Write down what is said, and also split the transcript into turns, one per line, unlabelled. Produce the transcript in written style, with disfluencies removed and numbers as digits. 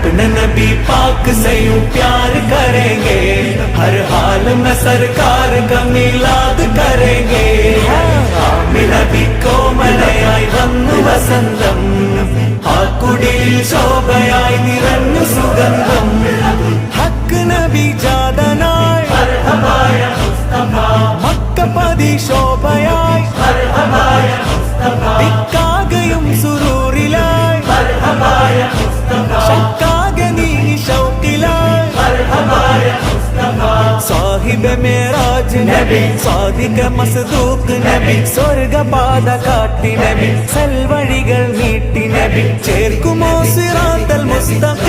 अपने नबी पाक से यूं प्यार करेंगे, हर हाल में सरकार का मिलाद करेंगे। നബി കോമലയായി വന്നു വസന്തം, ആ കുടിൽ ശോഭയായി നിറഞ്ഞു സുഗന്ധം. ഹക്ക് നബി ജാതനായി മർഹബായ മുസ്തഫ, മക്കപതി ശോഭയായി മർഹബായ മുസ്തഫ, ദിക്കാകയും സുരൂറിലായി മർഹബായ മുസ്തഫ, ശക്കാകെ നീ ശൗക്കിലായി മർഹബായ മുസ്തഫ. സാഹിബ് മേറാജ് നബി, സാദിഖ മസ്ദൂഖ് നബി, സ്വർഗപാത കാട്ടി നബി, സൽവഴികൾ നീട്ടി നബി, ചേർക്കുമോ സിറാത്തൽ മുസ്തഖീം